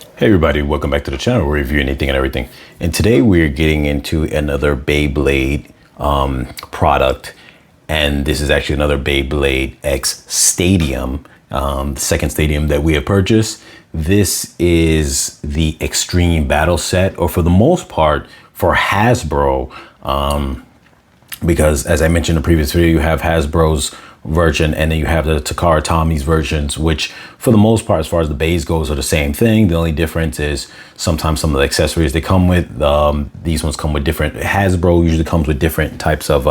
Hey everybody, welcome back to the channel. We're reviewing anything and everything. And today we're getting into another Beyblade product. And this is actually another Beyblade X-Stadium, the second stadium that we have purchased. This is the Xtreme battle set, or for the most part, for Hasbro. Because as I mentioned in the previous video, you have Hasbro's version and then you have the Takara Tommy's versions, which for the most part, as far as the bays goes, are the same thing. The only difference is sometimes some of the accessories they come with, these ones come with different. Hasbro usually comes with different types of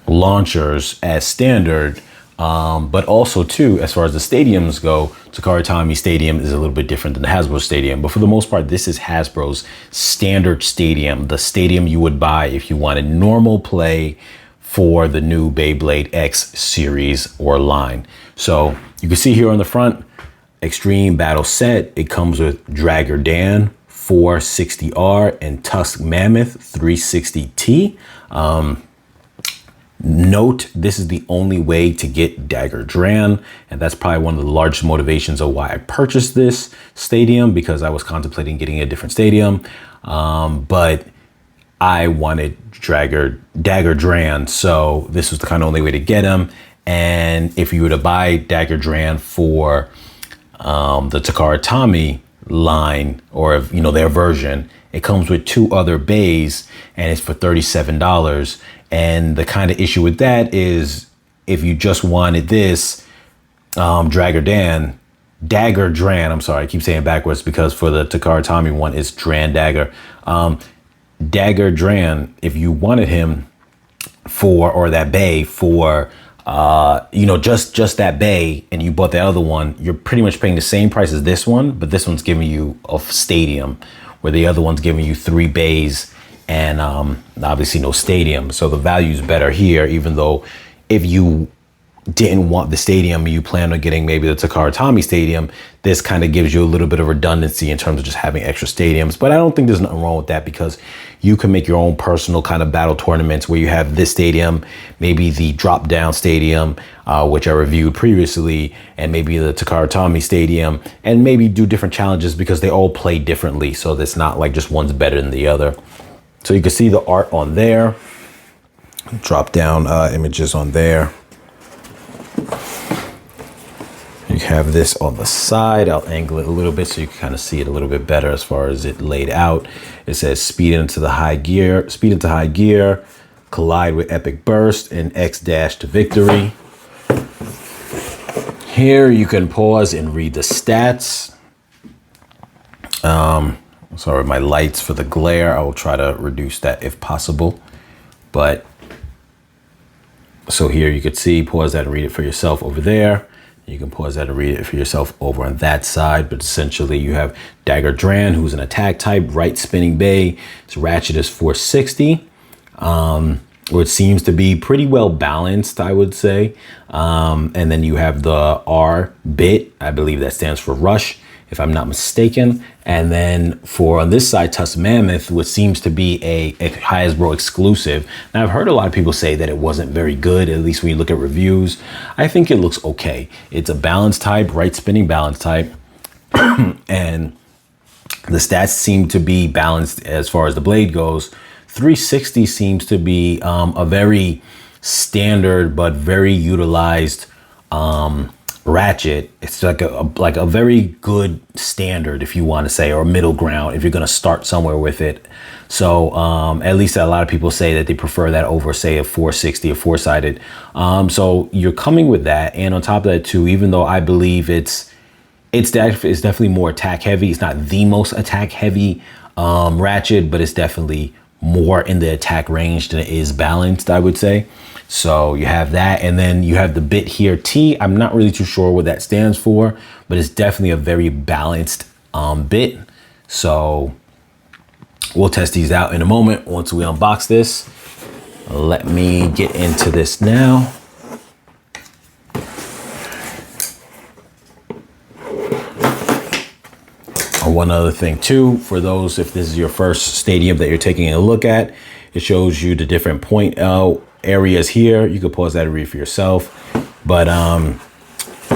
launchers as standard. But also too, as far as the stadiums go, Takara Tomy Stadium is a little bit different than the Hasbro Stadium. But for the most part, this is Hasbro's standard stadium, the stadium you would buy if you wanted normal play for the new Beyblade X series or line. So you can see here on the front, Xtreme Battle Set. It comes with Dragger Dan 460R and Tusk Mammoth 360T. Note, this is the only way to get Dagger Dran, and that's probably one of the largest motivations of why I purchased this stadium, because I was contemplating getting a different stadium, but I wanted Dagger Dran, so this was the kind of only way to get him. And if you were to buy Dagger Dran for the Takara Tomy line, or their version, it comes with two other bays and it's for $37. And the kind of issue with that is if you just wanted this Dagger Dran, I'm sorry, I keep saying it backwards because for the Takara Tomy one, it's Dran Dagger. Dagger Dran, if you wanted him for, or that bay for, just that bay, and you bought the other one, you're pretty much paying the same price as this one, but this one's giving you a stadium, where the other one's giving you 3 bays and obviously no stadium. So the value is better here, even though if you didn't want the stadium, you plan on getting maybe the Takara Tomy Stadium, this kind of gives you a little bit of redundancy in terms of just having extra stadiums. But I don't think there's nothing wrong with that, because you can make your own personal kind of battle tournaments where you have this stadium, maybe the drop down stadium, which I reviewed previously, and maybe the Takara Tomy Stadium, and maybe do different challenges because they all play differently. So it's not like just one's better than the other. So you can see the art on there, drop down images on there. You have this on the side. I'll angle it a little bit so you can kind of see it a little bit better as far as it laid out. It says speed into high gear, collide with epic burst, and X dash to victory. Here you can pause and read the stats. Sorry, my lights for the glare. I will try to reduce that if possible. But so here you could see, pause that and read it for yourself over there. You can pause that and read it for yourself over on that side. But essentially you have Dagger Dran, who's an attack type, right spinning bay. Its ratchet is 460. Which seems to be pretty well balanced, I would say. And then you have the R bit. I believe that stands for rush, if I'm not mistaken. And then for on this side, Tusk Mammoth, which seems to be a Hasbro exclusive. Now, I've heard a lot of people say that it wasn't very good, at least when you look at reviews. I think it looks okay. It's a balance type, right spinning balance type. And the stats seem to be balanced as far as the blade goes. 360 seems to be a very standard but very utilized ratchet. It's like a very good standard, if you want to say, or middle ground if you're going to start somewhere with it. So at least a lot of people say that they prefer that over, say, a 460, a 4-sided. So you're coming with that, and on top of that too, even though I believe it's definitely more attack heavy, it's not the most attack heavy ratchet, but it's definitely more in the attack range than it is balanced, I would say. So you have that, and then you have the bit here, T. I'm not really too sure what that stands for, but it's definitely a very balanced bit. So we'll test these out in a moment once we unbox this. Let me get into this now. One other thing too, for those, if this is your first stadium that you're taking a look at, it shows you the different point areas here. You can pause that and read for yourself. But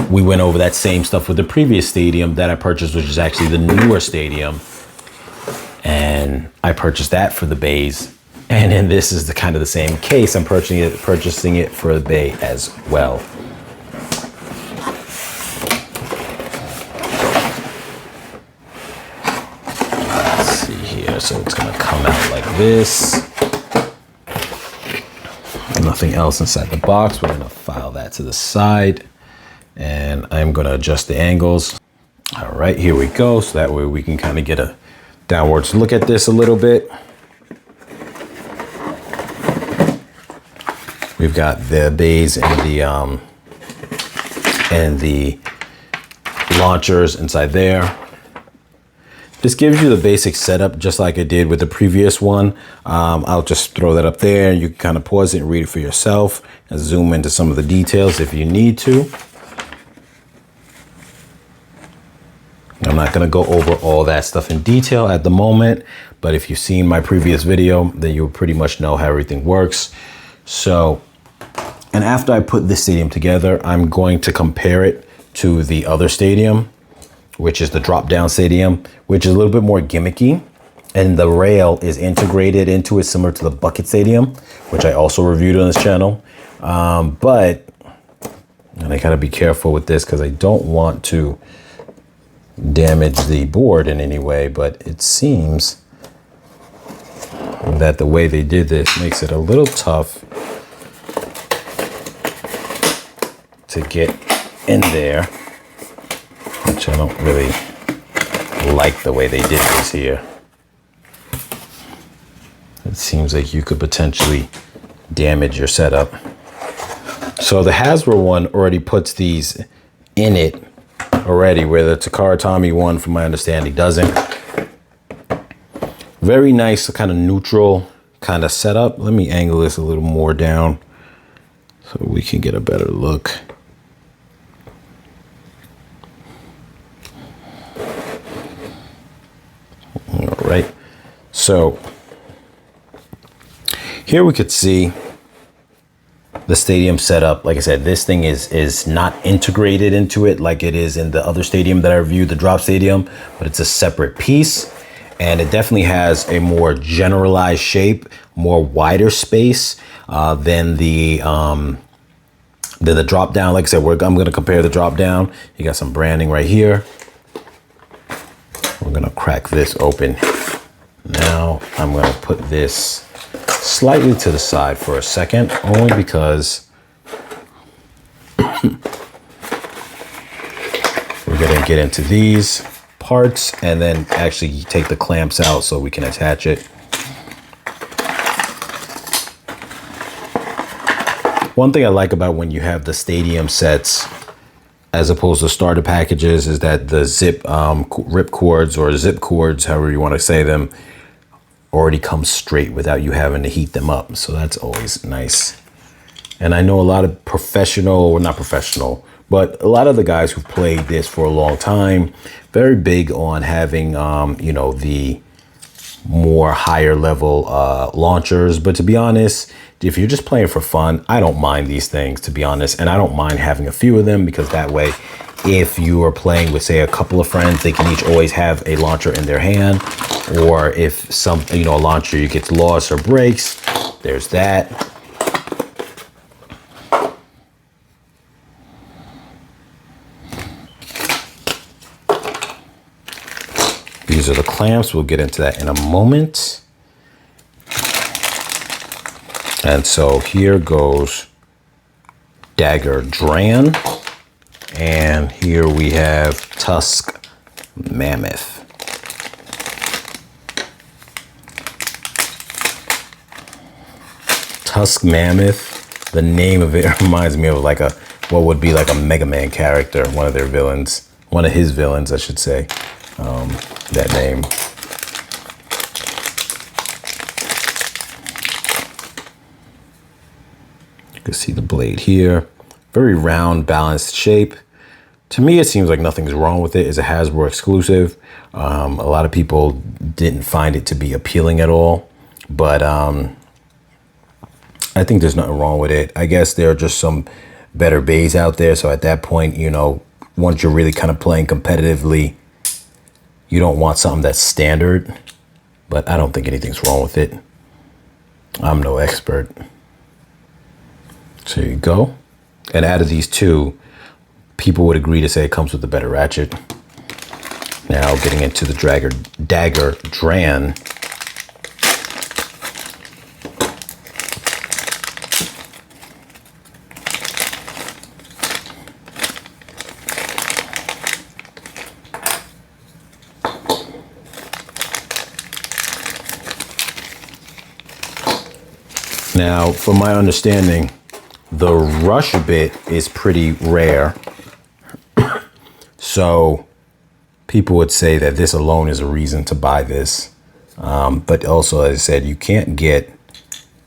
we went over that same stuff with the previous stadium that I purchased, which is actually the newer stadium. And I purchased that for the bays. And then this is the kind of the same case. I'm purchasing it for the bay as well. Let's see here. So it's gonna come out like this. Nothing else inside the box. We're gonna file that to the side. And I'm gonna adjust the angles. All right, here we go. So that way we can kind of get a downwards look at this a little bit. We've got the bays and the launchers inside there. This gives you the basic setup, just like I did with the previous one. I'll just throw that up there. You can kind of pause it and read it for yourself and zoom into some of the details if you need to. I'm not going to go over all that stuff in detail at the moment, but if you've seen my previous video, then you'll pretty much know how everything works. So, and after I put this stadium together, I'm going to compare it to the other stadium, which is the drop-down stadium, which is a little bit more gimmicky. And the rail is integrated into it, similar to the bucket stadium, which I also reviewed on this channel. And I gotta be careful with this because I don't want to damage the board in any way, but it seems that the way they did this makes it a little tough to get in there, which I don't really like the way they did this here. It seems like you could potentially damage your setup. So the Hasbro one already puts these in it already, where the Takara Tomy one, from my understanding, doesn't. Very nice, kind of neutral kind of setup. Let me angle this a little more down so we can get a better look. All right, so here we could see the stadium setup. Like I said, this thing is not integrated into it like it is in the other stadium that I reviewed, the drop stadium, but it's a separate piece. And it definitely has a more generalized shape, more wider space than the drop down. Like I said, I'm going to compare the drop down. You got some branding right here. We're going to crack this open. Now I'm going to put this slightly to the side for a second, only because we're going to get into these parts and then actually take the clamps out so we can attach it. One thing I like about when you have the stadium sets as opposed to starter packages is that the zip rip cords or zip cords, however you want to say them, already come straight without you having to heat them up. So that's always nice. And I know a lot of professional, or not professional, but a lot of the guys who've played this for a long time, very big on having, you know, the more higher level launchers. But to be honest, if you're just playing for fun, I don't mind these things, to be honest. And I don't mind having a few of them, because that way, if you are playing with, say, a couple of friends, they can each always have a launcher in their hand. Or if some, you know, a launcher gets lost or breaks, there's that. These are the clamps. We'll get into that in a moment. And so here goes Dagger Dran. And here we have Tusk Mammoth. Tusk Mammoth, the name of it reminds me of like what would be like a Mega Man character, one of their villains, one of his villains, I should say, that name. You can see the blade here, very round, balanced shape. To me, it seems like nothing's wrong with it. It's a Hasbro exclusive. A lot of people didn't find it to be appealing at all, but I think there's nothing wrong with it. I guess there are just some better bays out there. So at that point, you know, once you're really kind of playing competitively, you don't want something that's standard, but I don't think anything's wrong with it. I'm no expert. So there you go. And out of these two, people would agree to say it comes with the better ratchet. Now getting into the Dagger Dran. Now, from my understanding, the rush bit is pretty rare. So people would say that this alone is a reason to buy this. But also, as I said, you can't get,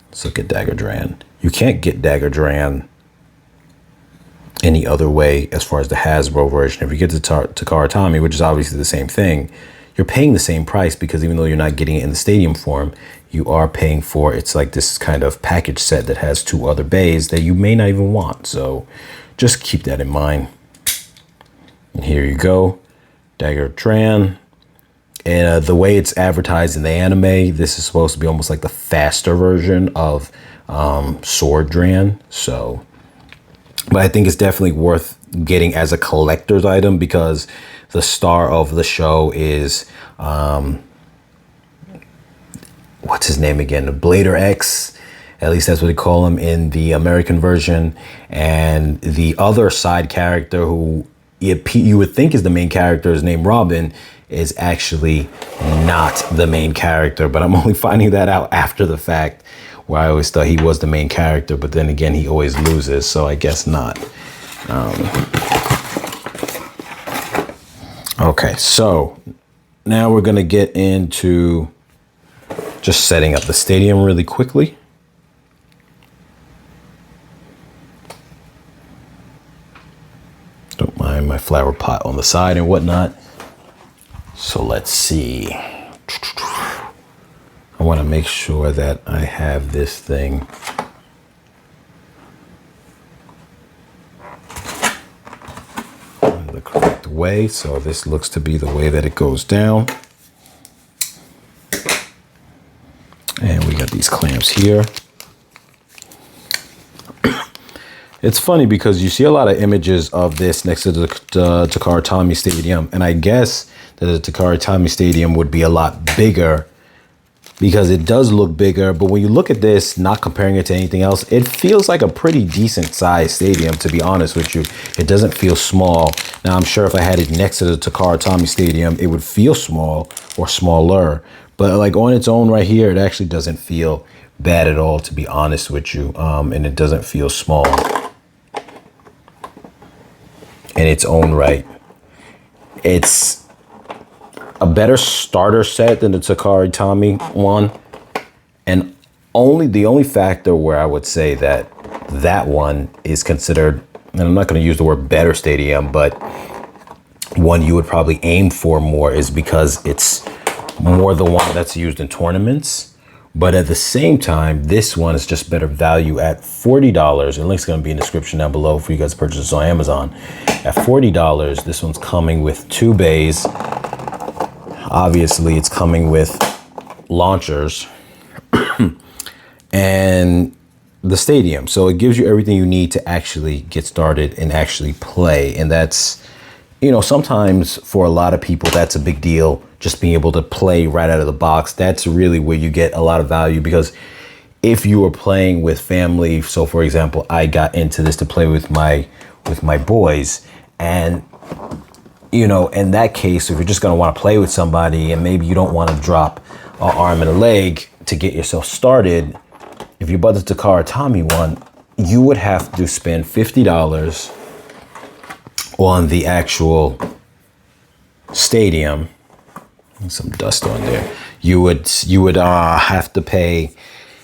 let's look at Dagger Dran. You can't get Dagger Dran any other way as far as the Hasbro version. If you get the Takara Tomy, which is obviously the same thing, you're paying the same price, because even though you're not getting it in the stadium form, you are paying for, it's like this kind of package set that has 2 other bays that you may not even want. So just keep that in mind. And here you go, Dagger Dran. And the way it's advertised in the anime, this is supposed to be almost like the faster version of Sword Dran. So, but I think it's definitely worth getting as a collector's item, because the star of the show is, what's his name again? Blader X. At least that's what they call him in the American version. And the other side character who you would think is the main character is named Robin, is actually not the main character. But I'm only finding that out after the fact, where I always thought he was the main character. But then again, he always loses, so I guess not. Okay, so now we're gonna get into just setting up the stadium really quickly. Don't mind my flower pot on the side and whatnot. So let's see. I want to make sure that I have this thing the correct way. So this looks to be the way that it goes down. And we got these clamps here. It's funny because you see a lot of images of this next to the Takara Tomy Stadium. And I guess that the Takara Tomy Stadium would be a lot bigger, because it does look bigger. But when you look at this, not comparing it to anything else, it feels like a pretty decent sized stadium, to be honest with you. It doesn't feel small. Now, I'm sure if I had it next to the Takara Tomy Stadium, it would feel small or smaller. But like on its own right here, it actually doesn't feel bad at all, to be honest with you. And it doesn't feel small in its own right. It's a better starter set than the Takara Tomy one. And the only factor where I would say that that one is considered, and I'm not going to use the word better stadium, but one you would probably aim for more, is because it's more the one that's used in tournaments. But at the same time, this one is just better value at $40. And link's going to be in the description down below for you guys to purchase this on Amazon. At $40, this one's coming with 2 bays. Obviously, it's coming with launchers and the stadium. So it gives you everything you need to actually get started and actually play. And that's, you know, sometimes for a lot of people, that's a big deal. Just being able to play right out of the box. That's really where you get a lot of value, because if you were playing with family, so for example, I got into this to play with my boys, and you know, in that case, if you're just going to want to play with somebody and maybe you don't want to drop an arm and a leg to get yourself started, if you bought the Takara Tomy one, you would have to spend $50 on the actual stadium. Some dust on there. You would have to pay,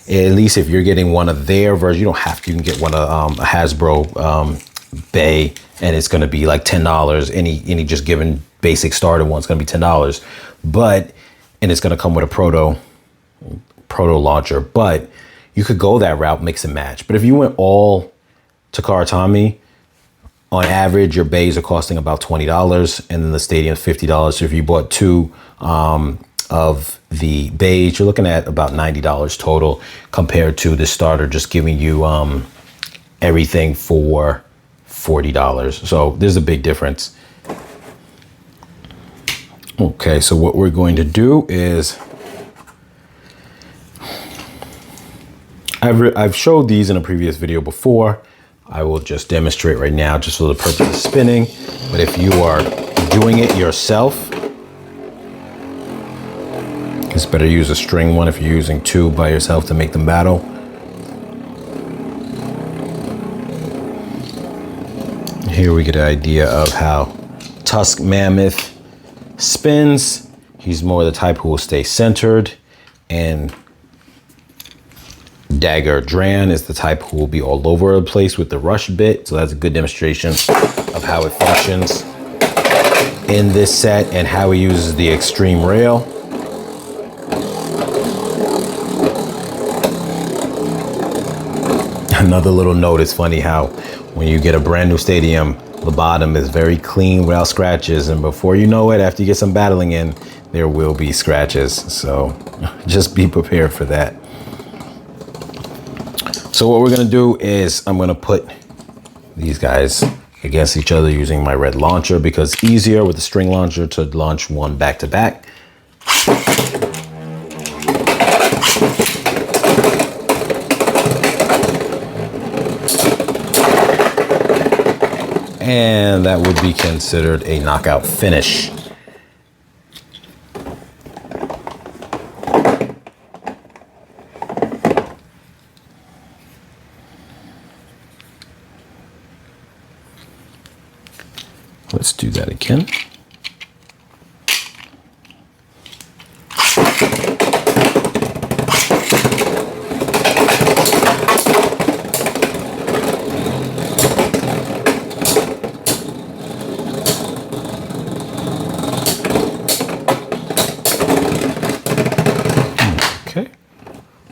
at least if you're getting one of their versions. You don't have to. You can get one of a Hasbro Bay, and it's going to be like $10. Any just given basic starter one's going to be $10. But and it's going to come with a proto launcher. But you could go that route, mix and match. But if you went all Takara Tomy, on average, your bays are costing about $20, and then the stadium's $50. So if you bought two of the bays, you're looking at about $90 total, compared to the starter just giving you everything for $40. So there's a big difference. Okay, so what we're going to do is, I've showed these in a previous video before. I will just demonstrate right now just for the purpose of spinning. But if you are doing it yourself, it's better to use a string one if you're using two by yourself to make them battle. Here we get an idea of how Tusk Mammoth spins. He's more the type who will stay centered, and Dagger Dran is the type who will be all over the place with the rush bit. So that's a good demonstration of how it functions in this set and how he uses the Xtreme rail. Another little note, it's funny how when you get a brand new stadium, the bottom is very clean without scratches, and before you know it, after you get some battling in, there will be scratches. So just be prepared for that. So what we're gonna do is I'm gonna put these guys against each other using my red launcher, because it's easier with the string launcher to launch one back to back. And that would be considered a knockout finish. Let's do that again. Okay.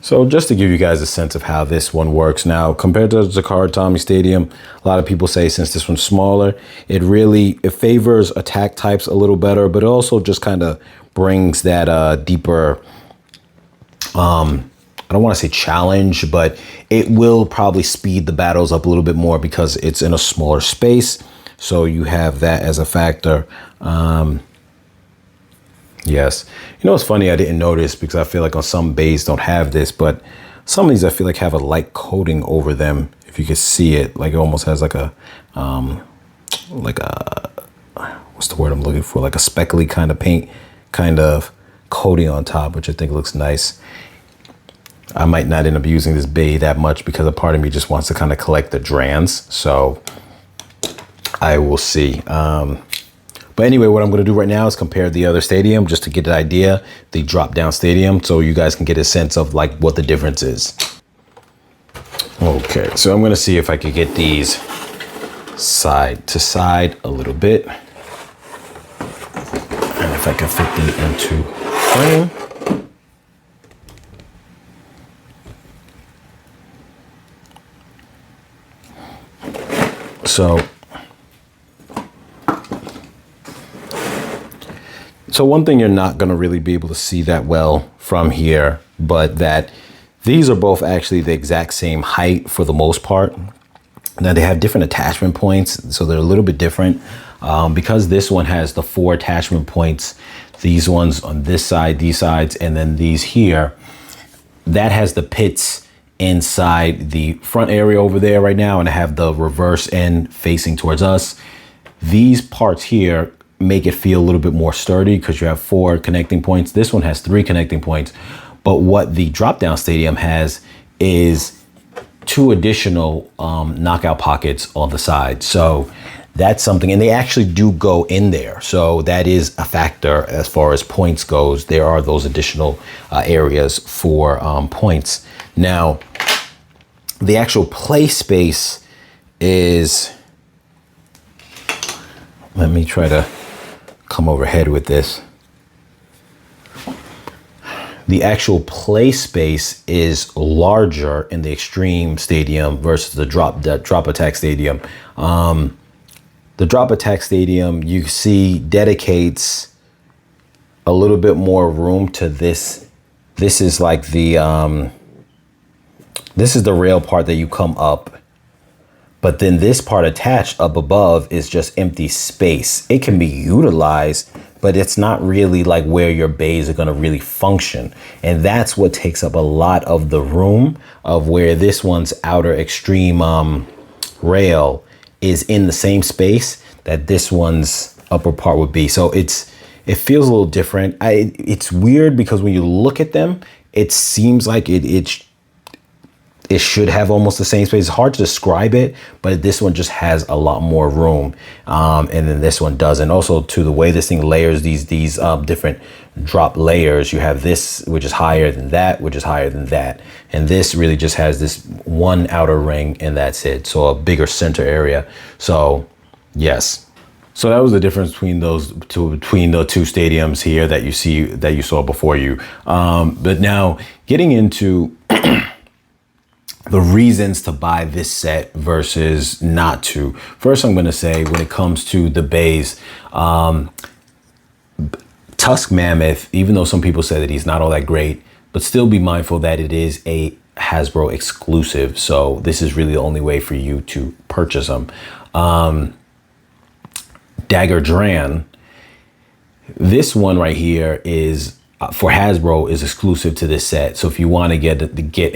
So just to give you guys a sense of how this one works now, compared to the Takara Tomy Stadium, a lot of people say since this one's smaller, it favors attack types a little better, but it also just kind of brings that deeper, I don't want to say challenge, but it will probably speed the battles up a little bit more because it's in a smaller space. So you have that as a factor. Yes. You know, it's funny, I didn't notice because I feel like on some bays don't have this, but some of these I feel like have a light coating over them. If you can see it, like it almost has like a, what's the word I'm looking for? Like a speckly kind of paint, kind of coating on top, which I think looks nice. I might not end up using this bay that much because a part of me just wants to kind of collect the Drans. So I will see. But anyway, what I'm going to do right now is compare the other stadium just to get an idea, the drop down stadium, so you guys can get a sense of like what the difference is. Okay, so I'm going to see if I could get these side to side a little bit. And if I can fit them into frame. So one thing you're not going to really be able to see that well from here, but that these are both actually the exact same height for the most part. Now they have different attachment points, so they're a little bit different. Because this one has the 4 attachment points, these ones on this side, these sides, and then these here, that has the pits inside the front area over there right now, and I have the reverse end facing towards us. These parts here make it feel a little bit more sturdy because you have 4 connecting points. This one has 3 connecting points, but what the drop down stadium has is 2 additional knockout pockets on the side. So that's something, and they actually do go in there. So that is a factor as far as points goes. There are those additional areas for points. Now, the actual play space is, let me try to come overhead with this. the actual play space is larger in the Xtreme Stadium versus the Drop Attack Stadium. The Drop Attack Stadium, you see, dedicates a little bit more room to this. This is like the this is the rail part that you come up, but then this part attached up above is just empty space. It can be utilized, but it's not really like where your bays are going to really function. And that's what takes up a lot of the room of where this one's outer Xtreme rail is in the same space that this one's upper part would be. So it feels a little different. It's weird because when you look at them, it seems like it should have almost the same space. It's hard to describe it, but this one just has a lot more room. And then this one doesn't. Also, to the way this thing layers these different drop layers, you have this, which is higher than that, which is higher than that. And this really just has this one outer ring and that's it. So a bigger center area. So yes. So that was the difference between between the two stadiums here that you saw before you. But now getting into the reasons to buy this set versus not to. First, I'm going to say when it comes to the bays, Tusk Mammoth, even though some people say that he's not all that great, but still be mindful that it is a Hasbro exclusive. So this is really the only way for you to purchase them. Dagger Dran, this one right here is for Hasbro is exclusive to this set. So if you want to get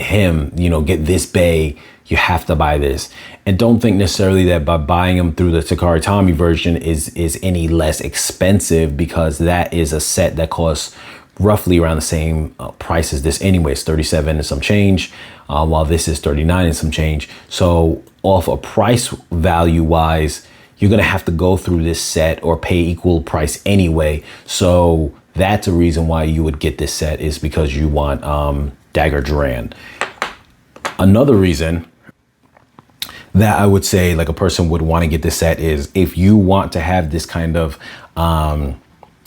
him, get this bay, you have to buy this. And don't think necessarily that by buying them through the Takara Tomy version is any less expensive, because that is a set that costs roughly around the same price as this anyway. It's 37 and some change, while this is 39 and some change. So off a price value wise, you're going to have to go through this set or pay equal price anyway. So that's a reason why you would get this set, is because you want Dagger Duran. Another reason that I would say like a person would want to get this set is if you want to have this kind of, well,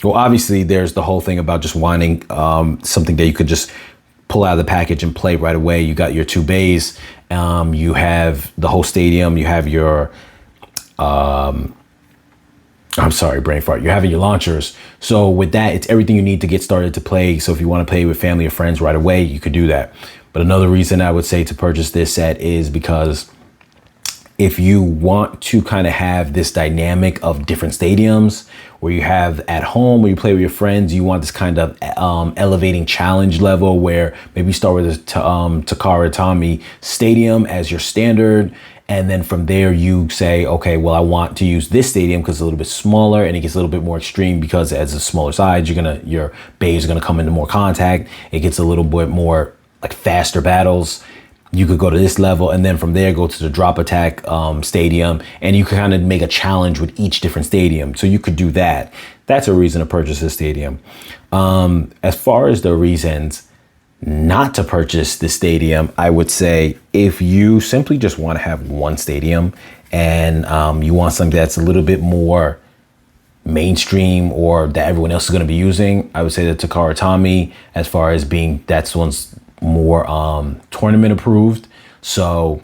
obviously there's the whole thing about just wanting something that you could just pull out of the package and play right away. You got your two bays, you have the whole stadium, you have your, I'm sorry, brain fart. You're having your launchers. So with that, it's everything you need to get started to play. So if you want to play with family or friends right away, you could do that. But another reason I would say to purchase this set is because if you want to kind of have this dynamic of different stadiums where you have at home, where you play with your friends, you want this kind of elevating challenge level where maybe you start with a Takara Tomy stadium as your standard. And then from there you say, okay, well, I want to use this stadium because it's a little bit smaller and it gets a little bit more extreme because as a smaller size, your bays are gonna come into more contact. It gets a little bit more like faster battles. You could go to this level and then from there go to the Drop Attack stadium, and you can kind of make a challenge with each different stadium. So you could do that. That's a reason to purchase this stadium. As far as the reasons not to purchase the stadium, I would say if you simply just want to have one stadium and you want something that's a little bit more mainstream or that everyone else is going to be using, I would say the Takara Tomy, as far as being, that's one's more tournament approved. So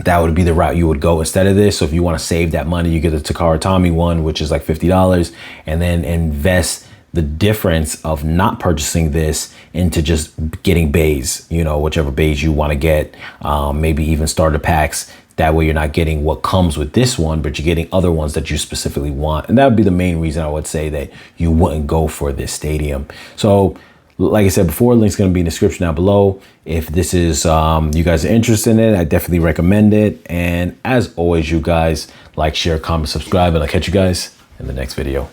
that would be the route you would go instead of this. So if you want to save that money, you get the Takara Tomy one, which is like $50, and then invest the difference of not purchasing this into just getting bays, whichever bays you want to get, maybe even starter packs. That way you're not getting what comes with this one, but you're getting other ones that you specifically want. And that would be the main reason I would say that you wouldn't go for this stadium. So like I said before, link's going to be in the description down below. If this is, you guys are interested in it, I definitely recommend it. And as always, you guys like, share, comment, subscribe, and I'll catch you guys in the next video.